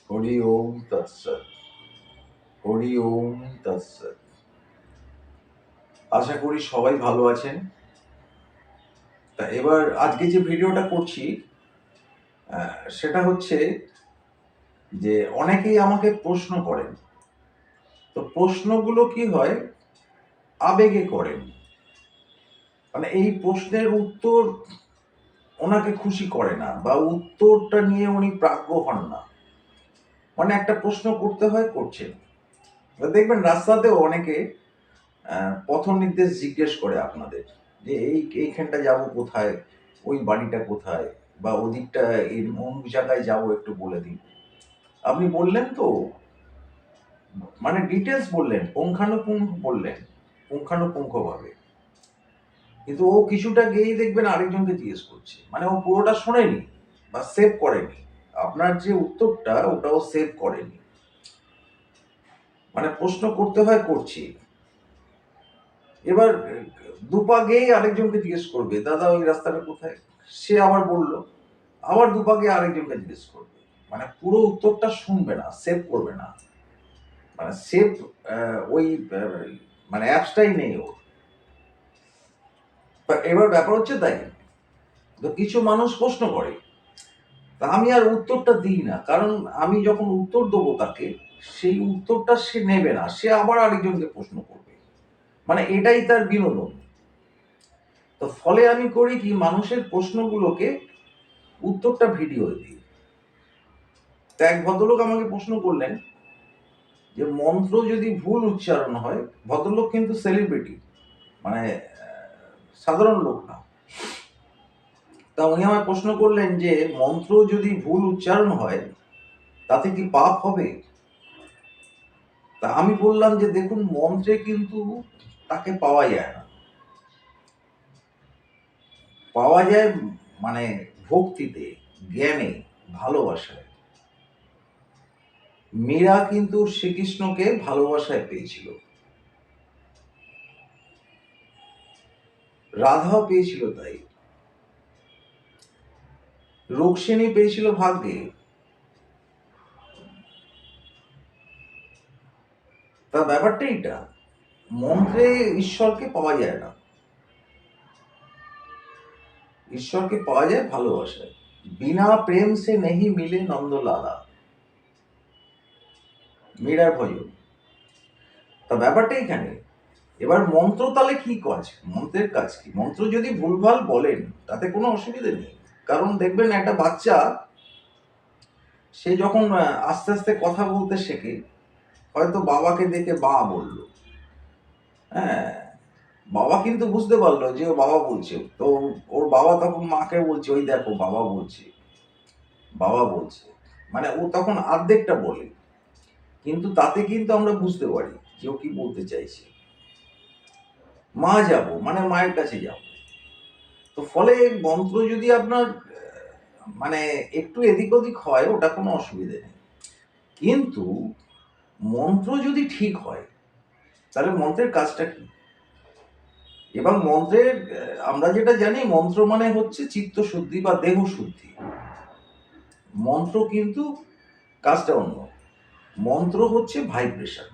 হরি ওম তৎসৎ। হরি ওম তৎসৎ। আশা করি সবাই ভালো আছেন। তা এবার আজকে যে ভিডিওটা করছি সেটা হচ্ছে যে অনেকেই আমাকে প্রশ্ন করেন। তো প্রশ্নগুলো কি হয়, আবেগে করেন। মানে এই প্রশ্নের উত্তর ওনাকে খুশি করে না বা উত্তরটা নিয়ে উনি প্রাজ্ঞ হন না। মানে একটা প্রশ্ন করতে হয়, করছেন। দেখবেন রাস্তাতেও অনেকে পথ নির্দেশ জিজ্ঞেস করে আপনাদের যে এইখানটা যাব কোথায়, ওই বাড়িটা কোথায়, বা ওদিকটা এর অমুক জায়গায় যাব, একটু বলে দিন। আপনি বললেন তো, মানে ডিটেলস বললেন, পুঙ্খানুপুঙ্খ বললেন, পুঙ্খানুপুঙ্খভাবে, কিন্তু ও কিছুটা গিয়েই দেখবেন আরেকজনকে জিজ্ঞেস করছে। মানে ও পুরোটা শোনেনি বা সেভ করেনি। আপনার যে উত্তরটা ওটা ও সেভ করেনি। মানে প্রশ্ন করতে হয়, করছি। এবার দুপা গিয়েই আরেকজনকে জিজ্ঞেস করবে, দাদা ওই রাস্তাটা কোথায়? সে আবার বলল, আবার দুপা গিয়ে আরেকজনকে জিজ্ঞেস করবে। মানে পুরো উত্তরটা শুনবে না, সেভ করবে না। মানে সেভ ওই মানে অ্যাপসটাই নেই ওর। এবার ব্যাপার হচ্ছে তাই, তো কিছু মানুষ প্রশ্ন করে, তা আমি আর উত্তরটা দিই না, কারণ আমি যখন উত্তর দেবো তাকে, সেই উত্তরটা সে নেবে না, সে আবার আরেকজনকে প্রশ্ন করবে। মানে এটাই তার বিনোদন। তো ফলে আমি করি কি, মানুষের প্রশ্নগুলোকে উত্তরটা ভিডিও দিই। তা এক ভদ্রলোক আমাকে প্রশ্ন করলেন যে মন্ত্র যদি ভুল উচ্চারণ হয়, ভদ্রলোক কিন্তু সেলিব্রিটি, মানে সাধারণ লোক না। তা উনি আমায় প্রশ্ন করলেন যে মন্ত্র যদি ভুল উচ্চারণ হয় তাতে কি পাপ হবে? তা আমি বললাম যে দেখুন, মন্ত্রে কিন্তু তাকে পাওয়া যায় না। পাওয়া যায় মানে ভক্তিতে, জ্ঞানে, ভালোবাসায়। মীরা কিন্তু শ্রীকৃষ্ণকে ভালোবাসায় পেয়েছিল, রাধাও পেয়েছিল তাই, রুক্মিণী পেয়েছিল ভাগ্যে। তা ব্যাপারটা এইটা, মন্ত্রে ঈশ্বরকে পাওয়া যায় না, ঈশ্বরকে পাওয়া যায় ভালোবাসায়। বিনা প্রেম সে নেহি মিলে নন্দলালা, মীরার ভজন। তা ব্যাপারটা এখানে। এবার মন্ত্র তাহলে কি কাজ, মন্ত্রের কাজ কি? মন্ত্র যদি ভুলভাল বলেন তাতে কোনো অসুবিধা নেই। কারণ দেখবেন একটা বাচ্চা, সে যখন আস্তে আস্তে কথা বলতে শেখে, হয়তো বাবাকে দেখে বা বলল, হ্যাঁ, বাবা কিন্তু বুঝতে পারলো যে ও বাবা বলছে, তো ওর বাবা তখন মাকে বলছে, ওই দেখো বাবা বলছে, বাবা বলছে। মানে ও তখন অর্ধেকটা বলে, কিন্তু তাতে কিন্তু আমরা বুঝতে পারি যে ও কি বলতে চাইছে। মা যাব মানে মায়ের কাছে যাব। তো ফলে মন্ত্র যদি আপনার মানে একটু এদিক ওদিক হয়, ওটা কোনো অসুবিধে নেই। কিন্তু মন্ত্র যদি ঠিক হয়, তাহলে মন্ত্রের কাজটা কি? এবং মন্ত্রের আমরা যেটা জানি, মন্ত্র মানে হচ্ছে চিত্ত শুদ্ধি বা দেহ শুদ্ধি। মন্ত্র কিন্তু কাজটা অন্য। মন্ত্র হচ্ছে ভাইব্রেশন।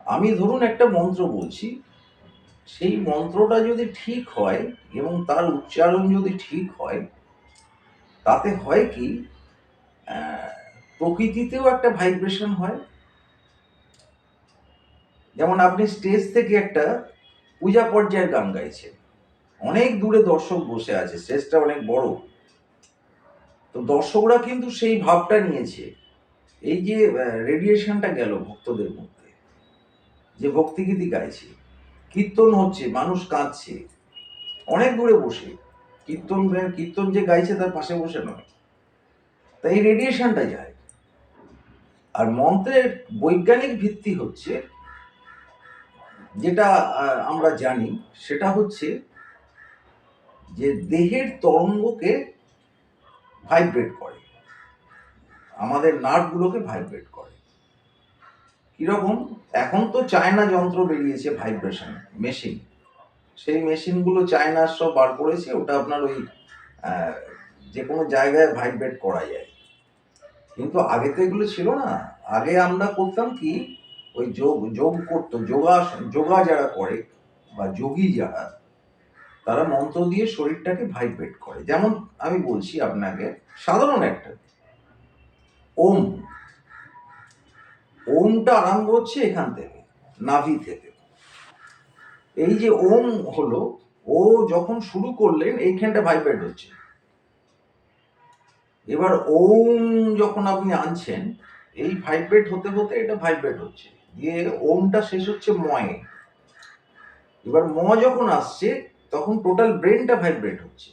আমি ধরুন একটা মন্ত্র বলছি, সেই মন্ত্রটা যদি ঠিক হয় এবং তার উচ্চারণ যদি ঠিক হয়, তাতে হয় কি, প্রকৃতিতেও একটা ভাইব্রেশন হয়। যেমন আপনি স্টেজ থেকে একটা পূজা পর্যায়ের গান গাইছেন, অনেক দূরে দর্শক বসে আছে, স্টেজটা অনেক বড়, তো দর্শকরা কিন্তু সেই ভাবটা নিয়েছে। এই যে রেডিয়েশনটা গেল ভক্তদের মধ্যে, যে ভক্তিগীতি গাইছে, কীর্তন হচ্ছে, মানুষ কাঁদছে অনেক দূরে বসে, কীর্তন যে গাইছে তার পাশে বসে নয়। তাই এই রেডিয়েশনটা যায়। আর মন্ত্রের বৈজ্ঞানিক ভিত্তি হচ্ছে, যেটা আমরা জানি, সেটা হচ্ছে যে দেহের তরঙ্গকে ভাইব্রেট করে, আমাদের নার্ভগুলোকে ভাইব্রেট করে। কিরকম? এখন তো চায়না যন্ত্র বেরিয়েছে, ভাইব্রেশন মেশিন। সেই মেশিনগুলো চায়নার সব বার করেছে, ওটা আপনার ওই যে কোনো জায়গায় ভাইব্রেট করা যায়। কিন্তু আগে তো এগুলো ছিল না। আগে আমরা করতাম কি, ওই যোগ যোগ করতো, যোগা যারা করে বা যোগী যারা, তারা মন্ত্র দিয়ে শরীরটাকে ভাইব্রেট করে। যেমন আমি বলছি আপনাকে সাধারণ একটা, ওম। ওমটা আরম্ভ হচ্ছে এখান থেকে, নাভি থেকে। এই যে ওম হলো, ও যখন শুরু করলেন এইখানটা ভাইব্রেট হচ্ছে। এবার ওম যখন আপনি আনছেন, এই ভাইব্রেট হতে হতে এটা ভাইব্রেট হচ্ছে, দিয়ে ওমটা শেষ হচ্ছে ময়ে। এবার ম যখন আসছে তখন টোটাল ব্রেনটা ভাইব্রেট হচ্ছে।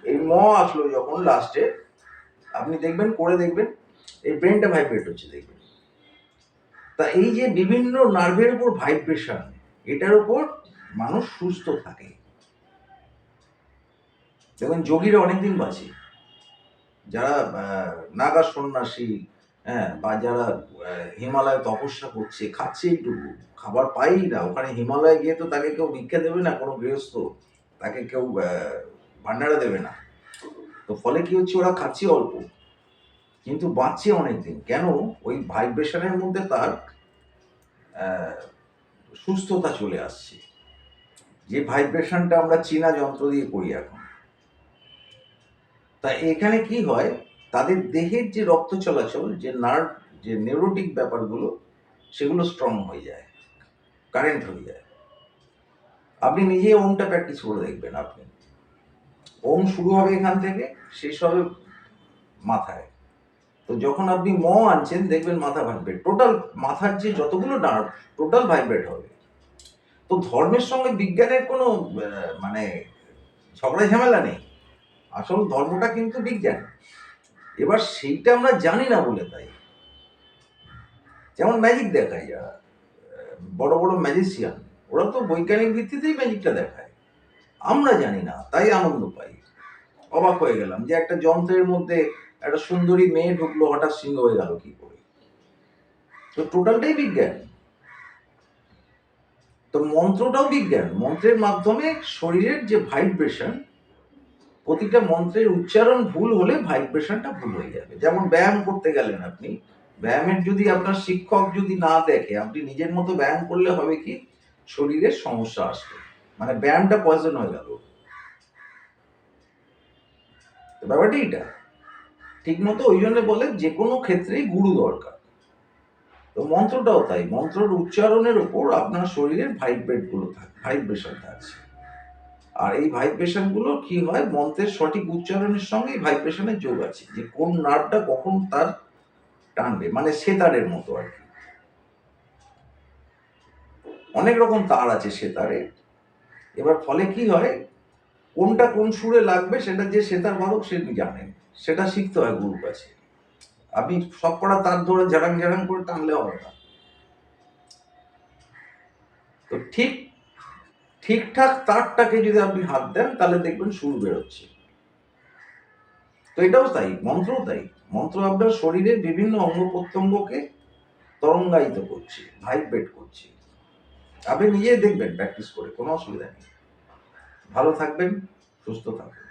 এই ম আসলো যখন লাস্টে, আপনি দেখবেন, করে দেখবেন, এই ব্রেনটা ভাইব্রেট হচ্ছে দেখবেন। তা এই যে বিভিন্ন নার্ভের উপর ভাইব্রেশন, এটার উপর মানুষ সুস্থ থাকে। দেখবেন যোগীরা অনেকদিন বাঁচে, যারা নাগা সন্ন্যাসী, হ্যাঁ, বা যারা হিমালয়ে তপস্যা করছে, খাচ্ছে এইটুকু, খাবার পাই না। ওখানে হিমালয়ে গিয়ে তো তাকে কেউ ভিক্ষা দেবে না, কোনো গৃহস্থ তাকে কেউ ভান্ডারা দেবে না। তো ফলে কি হচ্ছে, ওরা খাচ্ছে অল্প কিন্তু বাঁচছে অনেকদিন। কেন? ওই ভাইব্রেশনের মধ্যে তার সুস্থতা চলে আসছে, যে ভাইব্রেশনটা আমরা চীনা যন্ত্র দিয়ে করি এখন। তা এখানে কি হয়, তাদের দেহের যে রক্ত চলাচল, যে নার্ভ, যে নিউরোটিক ব্যাপারগুলো, সেগুলো স্ট্রং হয়ে যায়, কারেন্ট হয়ে যায়। আপনি নিজে ওমটা প্র্যাকটিস করে দেখবেন। আপনি ওম শুরু হবে এখান থেকে, শেষ হবে মাথায়। তো যখন আপনি ম আনছেন দেখবেন মাথা ভাইব্রেট, টোটাল মাথার যে যতগুলো নার্ভ টোটাল ভাইব্রেট হবে। তো ধর্মের সঙ্গে বিজ্ঞানের কোনো মানে ঝগড়া ঝামেলা নেই। আসল ধর্মটা কিন্তু বিজ্ঞান। এবার সেইটা আমরা জানি না বলে তাই। যেমন ম্যাজিক দেখায় যারা, বড় বড় ম্যাজিশিয়ান, ওরা তো বৈজ্ঞানিক ভিত্তিতেই ম্যাজিকটা দেখায়। আমরা জানি না, তাই আনন্দ পাই। অবাক হয়ে গেলাম যে একটা যন্ত্রের মধ্যে একটা সুন্দরী মেয়ে ঢুকলো, হঠাৎ সিংহ হয়ে গেল কি করে। তো টোটালটাই বিজ্ঞান। তো মন্ত্রটাও বিজ্ঞান। মন্ত্রের মাধ্যমে শরীরের যে ভাইব্রেশন, প্রতিটা মন্ত্রের উচ্চারণ ভুল হলে ভাইব্রেশনটা ভুল হয়ে যাবে। যেমন ব্যায়াম করতে গেলেন আপনি, ব্যায়ামের যদি আপনার শিক্ষক যদি না দেখে, আপনি নিজের মতো ব্যায়াম করলে হবে কি, শরীরের সমস্যা আসবে, মানে ব্যায়ামটা পয়জন হয়ে গেল। ব্যাপারটা এটা ঠিক মতো, ওই জন্য বলে যে কোনো ক্ষেত্রেই গুরু দরকার। তো মন্ত্রটাও তাই, মন্ত্রের উচ্চারণের উপর আপনার শরীরের ভাইব্রেশন থাকছে। আর এই ভাইব্রেশন গুলো কি হয়, মন্ত্রের সঠিক উচ্চারণের সঙ্গে ভাইব্রেশনের যোগ আছে, যে কোন নার্ভটা কখন তার টানবে, মানে সেতারের মতো আর কি। অনেক রকম তার আছে সেতারে। এবার ফলে কি হয়, কোনটা কোন সুরে লাগবে সেটা যে সেতার বাদক সে জানেন, সেটা শিখতে হয় গুরুর কাছে। আপনি সব কটা তার ধরে ঝাড়াং ঝাড়াং করে টানলে হবে না। তো ঠিকঠাক তারটাকে যদি আপনি হাত দেন, তাহলে দেখবেন সুর বেরোচ্ছে। তো এটাও তাই, মন্ত্রও তাই। মন্ত্র আপনার শরীরের বিভিন্ন অঙ্গ প্রত্যঙ্গকে তরঙ্গায়িত করছে, ভাইব্রেট করছে। আপনি নিজেই দেখবেন প্র্যাকটিস করে, কোনো অসুবিধা নেই। ভালো থাকবেন, সুস্থ থাকবেন।